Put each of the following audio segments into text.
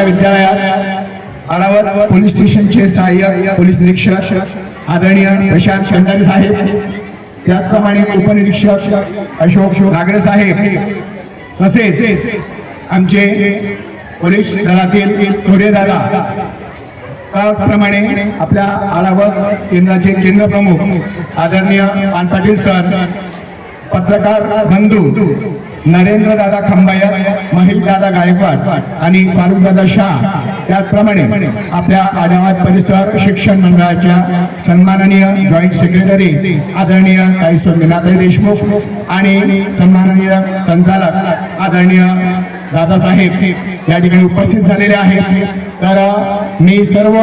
आपल्या विद्यालयात आढावा पोलीस स्टेशनचे सहाय्यक पोलीस निरीक्षक आदरणीय प्रशांत खंडारी साहेब, त्याचप्रमाणे उपनिरीक्षक अशोक नागरे साहेब, तसेच आमचे पोलीस दलातील थोडे दादा, त्याप्रमाणे आपल्या आढावा केंद्राचे केंद्र प्रमुख आदरणीय पानपाटील सर, पत्रकार बंधू नरेंद्र दादा खंबायत, महिल दादा गायकवाड आणि फारुख दादा शाह, त्याचप्रमाणे आपल्या आढावा परिसर शिक्षण मंडळाच्या सन्माननीय जॉईंट सेक्रेटरी आदरणीय ताई मीनाताई देशमुख आणि सन्माननीय संचालक आदरणीय दादासाहेब या ठिकाणी उपस्थित झालेले आहेत। तर मी सर्व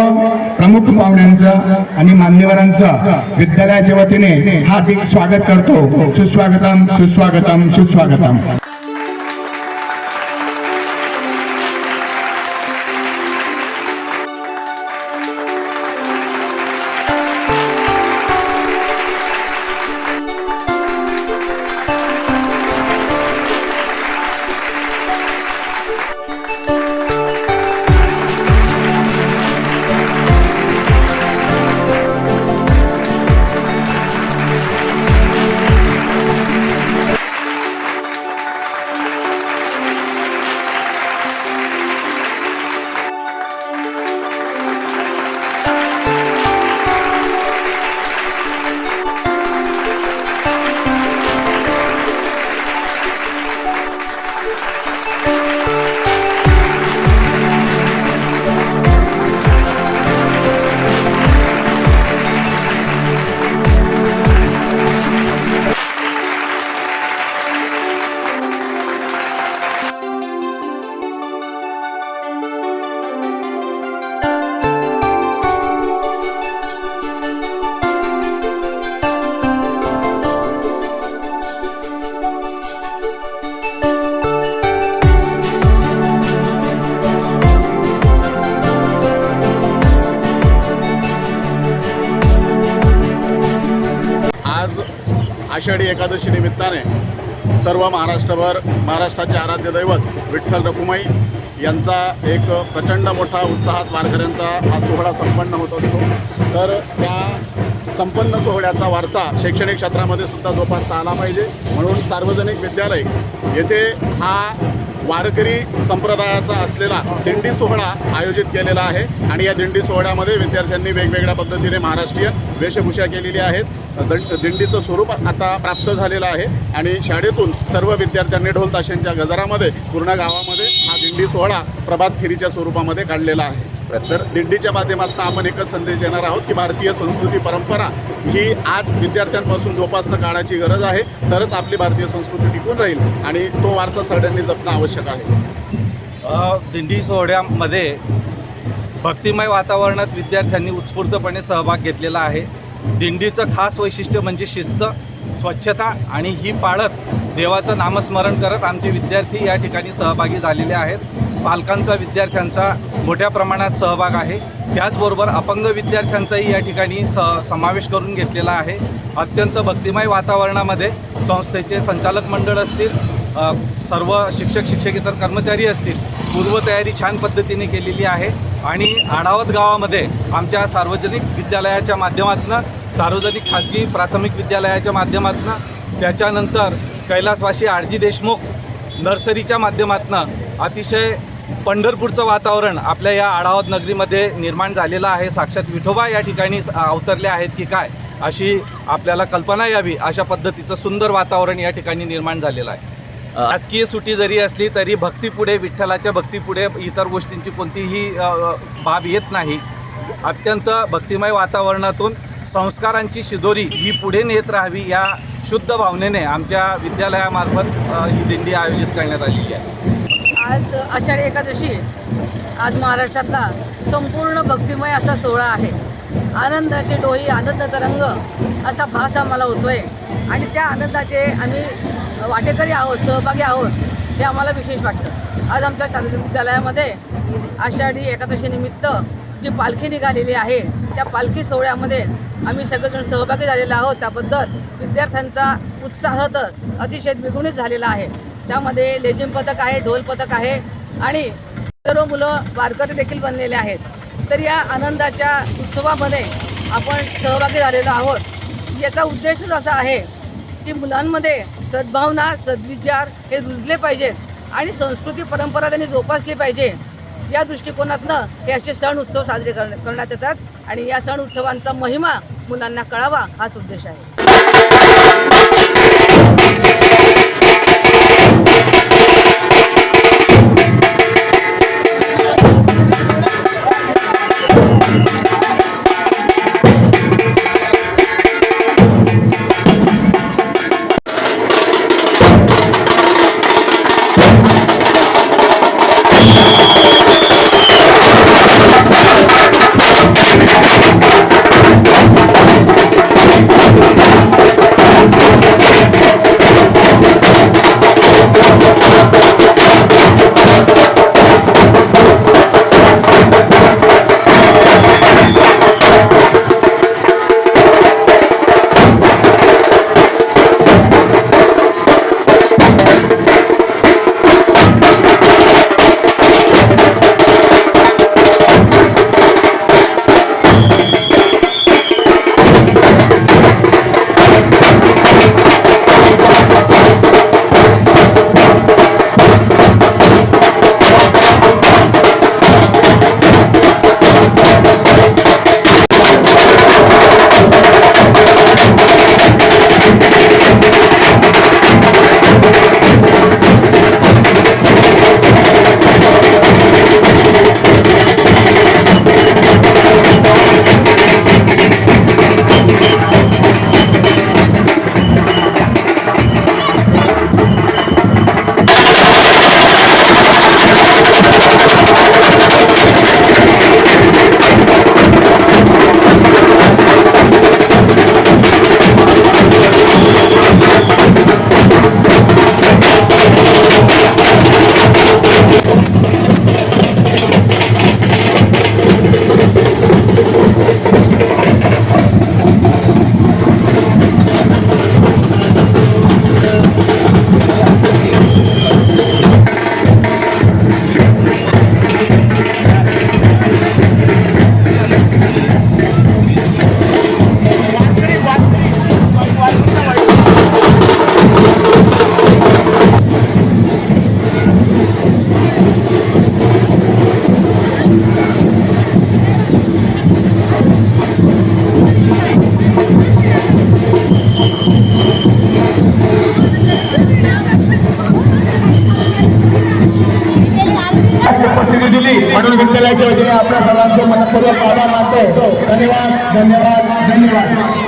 प्रमुख पाहुण्यांचं आणि मान्यवरांचं विद्यालयाच्या वतीने हार्दिक स्वागत करतो। सुस्वागतम सुस्वागतम सुस्वागतम। आषाढी एकादशी निमित्ताने सर्व महाराष्ट्राचे आराध्य दैवत विठ्ठल रखुमाई यांचा एक प्रचंड मोठा उत्साहात वारकऱ्यांचा हा सोहळा संपन्न होत असतो। तर त्या संपन्न सोहळ्याचा वारसा शैक्षणिक क्षेत्रामध्ये सुद्धा जोपासता आला पाहिजे, म्हणून सार्वजनिक विद्यालय येथे हा वारकरी संप्रदायाचा असलेला दिंडी सोहळा आयोजित केलेला आहे आणि या दिंडी सोहळ्यामध्ये विद्यार्थ्यांनी वेगवेगळ्या पद्धतीने महाराष्ट्रीयन वेशभूषा केलेली आहेत। दिंडीचं स्वरूप आता प्राप्त झालेलं आहे आणि शाळेतून सर्व विद्यार्थ्यांनी ढोल ताशांच्या गजरामध्ये पूर्ण गावामध्ये हा दिंडी सोहळा प्रभात फेरीच्या स्वरूपामध्ये काढलेला आहे। तर दिंडीच्या माध्यमातून आपण एकच संदेश देणार आहोत की भारतीय संस्कृती परंपरा ही आज विद्यार्थ्यांपासून जोपासणं काळाची गरज आहे, तरच आपली भारतीय संस्कृती टिकून राहील आणि तो वारसा सगळ्यांनी जपणं आवश्यक आहे। दिंडी सोहळ्यामध्ये भक्तिमय वातावरणात विद्यार्थ्यांनी उत्स्फूर्तपणे सहभाग घेतलेला आहे। दिंडीचं खास वैशिष्ट्य म्हणजे शिस्त, स्वच्छता आणि ही पाळत देवाचं नामस्मरण करत आमचे विद्यार्थी या ठिकाणी सहभागी झालेले आहेत। पालकांचा विद्यार्थ्यांचा मोठ्या प्रमाणात सहभाग आहे, त्याचबरोबर अपंग विद्यार्थ्यांचाही या ठिकाणी समावेश करून घेतलेला आहे। अत्यंत भक्तिमय वातावरणामध्ये संस्थेचे संचालक मंडळ असतील, सर्व शिक्षक शिक्षकेतर कर्मचारी असतील, पूर्वतयारी छान पद्धतीने केलेली आहे आणि आढावत गावामध्ये आमच्या सार्वजनिक विद्यालयाच्या माध्यमातून, सार्वजनिक खाजगी प्राथमिक विद्यालयाच्या माध्यमातून, त्याच्यानंतर कैलासवासी आरजी देशमुख नर्सरीच्या माध्यमातून अतिशय पंढरपूरचं वातावरण आपल्या या आढावत नगरीमध्ये निर्माण झालेलं आहे। साक्षात विठोबा या ठिकाणी अवतरले आहेत की काय अशी आपल्याला कल्पना यावी अशा पद्धतीचं सुंदर वातावरण या ठिकाणी निर्माण झालेलं आहे। शासकीय सुट्टी जरी असली तरी भक्तीपुढे, विठ्ठलाच्या भक्तीपुढे इतर गोष्टींची कोणतीही बाब येत नाही। अत्यंत भक्तिमय वातावरणातून संस्कारांची शिदोरी ही पुढे नेत राहावी या शुद्ध भावनेने आमच्या विद्यालयामार्फत ही दिंडी आयोजित करण्यात आलेली आहे। आज आषाढी एकादशी, आज महाराष्ट्रातला संपूर्ण भक्तिमय असा सोहळा आहे। आनंदाचे डोही, आनंदाचा रंग असा भास आम्हाला होतोय आणि त्या आनंदाचे आम्ही वाटेकरी आहोत, सहभागी आहोत, हे आम्हाला विशेष वाटतं। आज आमच्या सार्वजनिक विद्यालयामध्ये आषाढी एकादशीनिमित्त जी पालखी निघालेली आहे त्या पालखी सोहळ्यामध्ये आम्ही सगळेजण सहभागी झालेलो आहोत। त्याबद्दल विद्यार्थ्यांचा उत्साह तर अतिशय द्विगुणित झालेला आहे। त्यामध्ये लेझिम पथक आहे, ढोल पथक आहे आणि सर्व मुलं वारकरी देखील बनलेले आहेत. तर या आनंदाच्या उत्सवामध्ये आपण सहभागी झालेलो आहोत. याचा उद्देशच असा आहे की मुलांमध्ये सद्भावना, सद्विचार हे रुजले पाहिजेत आणि संस्कृती परंपरा त्यांनी जोपासली पाहिजे. या दृष्टिकोनातनं हे असे सण उत्सव साजरे करण्यात येतात आणि या सण उत्सवांचा महिमा मुलांना कळावा हाच उद्देश आहे. म्हणून विद्यालयाच्या वतीने आपल्या सर्वांचे मनपूर्वक आभार मानतो. धन्यवाद धन्यवाद धन्यवाद.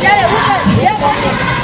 Ya le gusta,